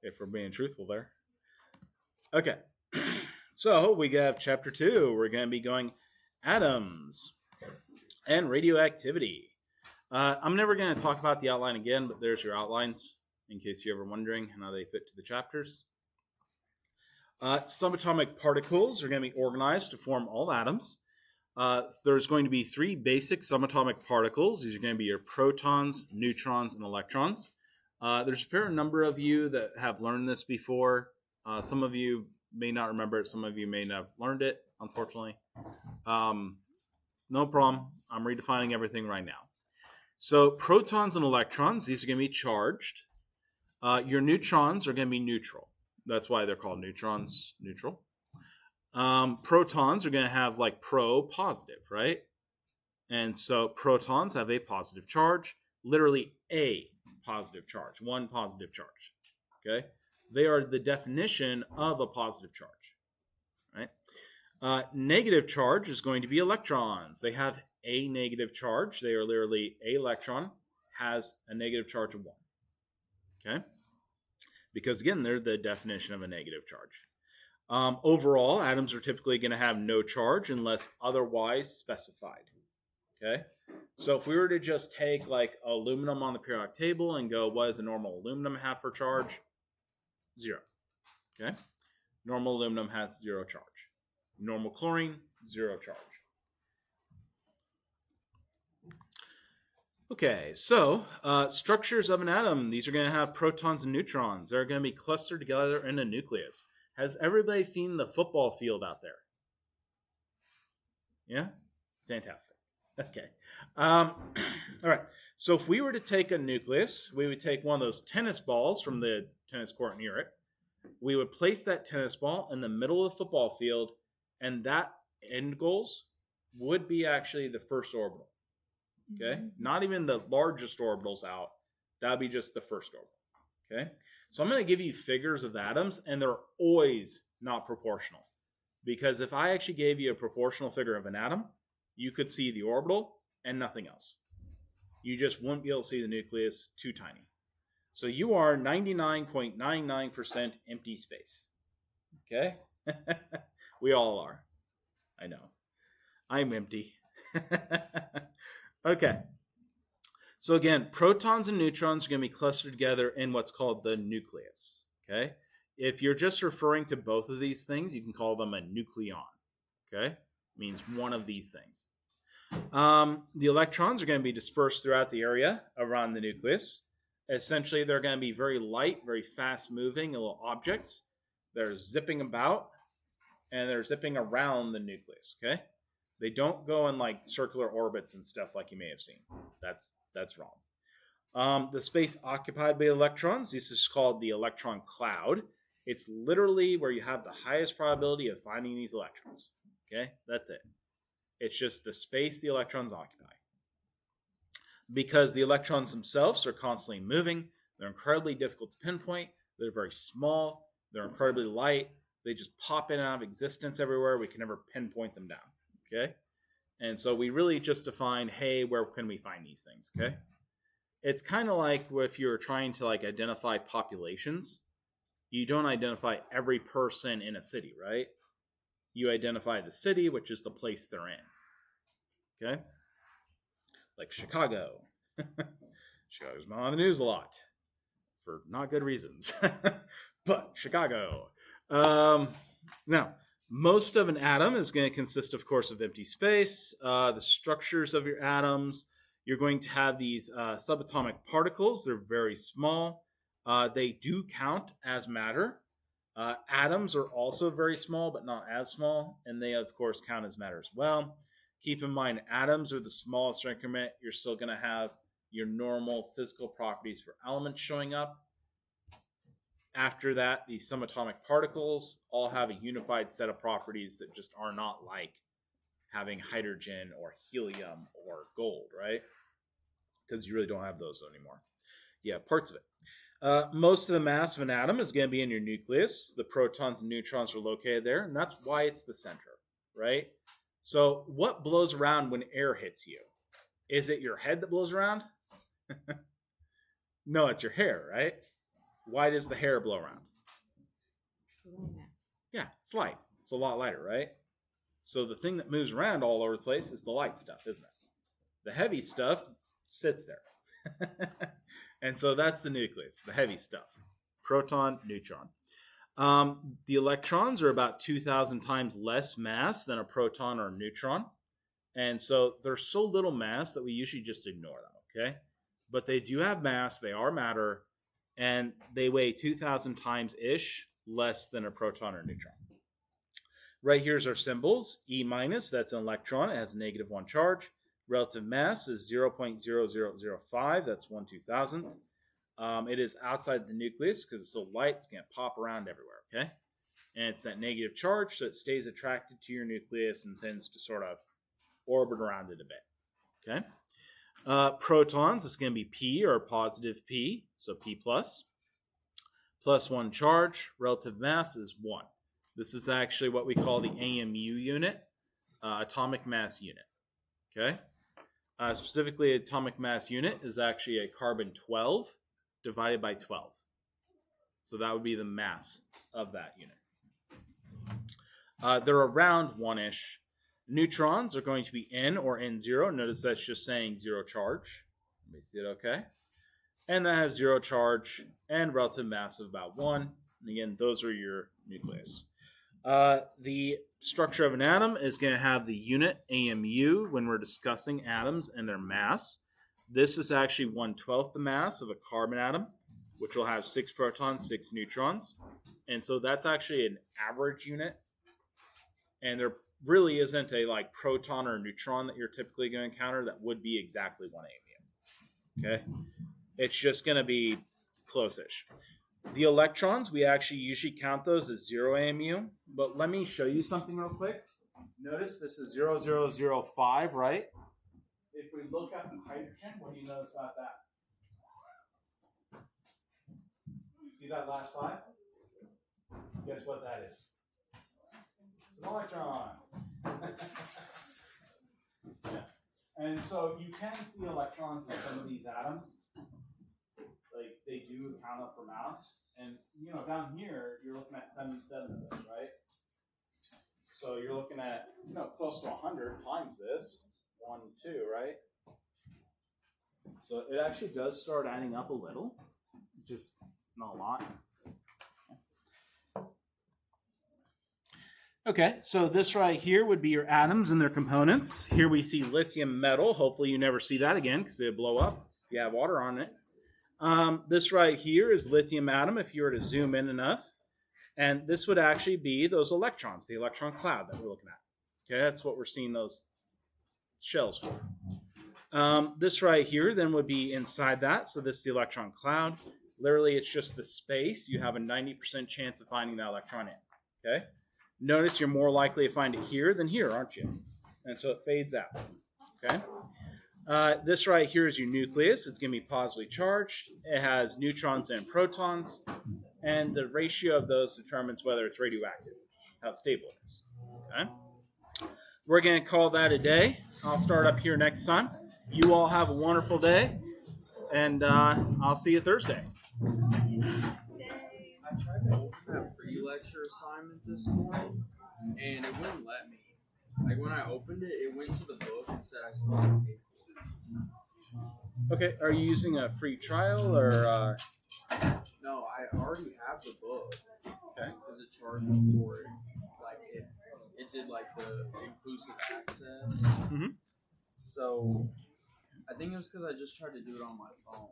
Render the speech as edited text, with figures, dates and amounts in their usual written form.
if we're being truthful there. Okay, so we have chapter 2. We're going to be going atoms and radioactivity. I'm never going to talk about the outline again, but there's your outlines in case you're ever wondering how they fit to the chapters. Subatomic particles are going to be organized to form all atoms. There's going to be 3 basic subatomic particles. These are going to be your protons, neutrons, and electrons. There's a fair number of you that have learned this before. Some of you may not remember it. Some of you may not have learned it, unfortunately. No problem. I'm redefining everything right now. So protons and electrons, these are going to be charged. Your neutrons are going to be neutral. That's why they're called neutrons, neutral. Protons are going to have like positive, right? And so protons have a positive charge, literally a positive charge, one positive charge, okay? They are the definition of a positive charge, right? Negative charge is going to be electrons. They have a negative charge. They are literally a electron has a negative charge of 1, okay? Because again, they're the definition of a negative charge. Overall, atoms are typically going to have no charge unless otherwise specified. Okay, so if we were to just take like aluminum on the periodic table and go, what does a normal aluminum have for charge? 0. Okay, normal aluminum has 0 charge. Normal chlorine, 0 charge. Okay, so structures of an atom. These are going to have protons and neutrons. They're going to be clustered together in a nucleus. Has everybody seen the football field out there? Yeah? Fantastic. Okay. All right. So if we were to take a nucleus, we would take one of those tennis balls from the tennis court near it. We would place that tennis ball in the middle of the football field, and that end goals would be actually the first orbital. Okay? Mm-hmm. Not even the largest orbitals out. That would be just the first orbital. Okay? So I'm going to give you figures of atoms, and they're always not proportional. Because if I actually gave you a proportional figure of an atom, you could see the orbital and nothing else. You just wouldn't be able to see the nucleus, too tiny. So you are 99.99% empty space. Okay? We all are. I know. I'm empty. Okay. So again, protons and neutrons are going to be clustered together in what's called the nucleus. Okay? If you're just referring to both of these things, you can call them a nucleon. Okay? Means one of these things. The electrons are going to be dispersed throughout the area around the nucleus. Essentially, they're going to be very light, very fast-moving little objects. They're zipping about, and they're zipping around the nucleus. Okay? They don't go in like circular orbits and stuff like you may have seen. That's wrong. The space occupied by electrons, this is called the electron cloud. It's literally where you have the highest probability of finding these electrons. Okay, that's it. It's just the space the electrons occupy. Because the electrons themselves are constantly moving, they're incredibly difficult to pinpoint. They're very small. They're incredibly light. They just pop in and out of existence everywhere. We can never pinpoint them down. Okay? And so we really just define, hey, where can we find these things? Okay? It's kind of like if you're trying to like identify populations. You don't identify every person in a city, right? You identify the city, which is the place they're in. Okay? Like Chicago. Chicago's been on the news a lot for not good reasons. But Chicago. Now, most of an atom is going to consist, of course, of empty space. The structures of your atoms, you're going to have these subatomic particles. They're very small. They do count as matter. Atoms are also very small, but not as small, and they, of course, count as matter as well. Keep in mind, atoms are the smallest increment. You're still going to have your normal physical properties for elements showing up. After that, these subatomic particles all have a unified set of properties that just are not like having hydrogen or helium or gold, right? Because you really don't have those anymore. Yeah, parts of it. Most of the mass of an atom is going to be in your nucleus. The protons and neutrons are located there, and that's why it's the center, right? So what blows around when air hits you? Is it your head that blows around? No, it's your hair, right? Why does the hair blow around? Mass. Yeah, it's light. It's a lot lighter, right? So the thing that moves around all over the place is the light stuff, isn't it? The heavy stuff sits there. And so that's the nucleus, the heavy stuff. Proton, neutron. The electrons are about 2,000 times less mass than a proton or a neutron. And so they're so little mass that we usually just ignore them, okay? But they do have mass, they are matter, and they weigh 2,000 times-ish less than a proton or neutron. Right here's our symbols. E minus, that's an electron. It has a -1 charge. Relative mass is 0.0005. That's 1/2000th. It is outside the nucleus because it's so light, it's going to pop around everywhere, okay? And it's that negative charge, so it stays attracted to your nucleus and tends to sort of orbit around it a bit, okay? Protons, it's going to be P or positive P, so P plus. +1 charge, relative mass is 1. This is actually what we call the AMU unit, atomic mass unit, okay? Specifically, atomic mass unit is actually a carbon 12 divided by 12. So that would be the mass of that unit. They're around 1-ish. Neutrons are going to be N or N0. Notice that's just saying 0 charge. Let me see it okay. And that has 0 charge and relative mass of about 1. And again, those are your nucleus. The structure of an atom is going to have the unit AMU when we're discussing atoms and their mass. This is actually 1/12 the mass of a carbon atom, which will have 6 protons, 6 neutrons. And so that's actually an average unit. And there really isn't a like proton or neutron that you're typically going to encounter that would be exactly 1 AMU. Okay? It's just going to be close-ish. The electrons, we actually usually count those as 0 AMU, but let me show you something real quick. Notice this is 0005, right? If we look at the hydrogen, what do you notice about that? See that last 5? Guess what that is? It's an electron. Yeah. And so you can see electrons in some of these atoms. Like they do count up for mass. And you know, down here you're looking at 77 of those, right? So you're looking at, you know, close to 100 times this. 1, 2, right? So it actually does start adding up a little. Just not a lot. Okay, so this right here would be your atoms and their components. Here we see lithium metal. Hopefully you never see that again because it'll blow up if you have water on it. This right here is lithium atom if you were to zoom in enough. And this would actually be those electrons, the electron cloud that we're looking at. Okay, that's what we're seeing those shells for. This right here then would be inside that. So this is the electron cloud. Literally, it's just the space. You have a 90% chance of finding that electron in. Okay. Notice you're more likely to find it here than here, aren't you? And so it fades out. Okay. This right here is your nucleus. It's going to be positively charged. It has neutrons and protons. And the ratio of those determines whether it's radioactive, how stable it is. Okay. We're going to call that a day. I'll start up here next time. You all have a wonderful day. And I'll see you Thursday. I tried to open that pre-lecture assignment this morning, and it wouldn't let me. Like, when I opened it, it went to the book and said I still had to pay for it. Okay, are you using a free trial or? No, I already have the book. Okay. Because it charged me for it. Like, it did, like, the inclusive access. Mm-hmm. So, I think it was because I just tried to do it on my phone.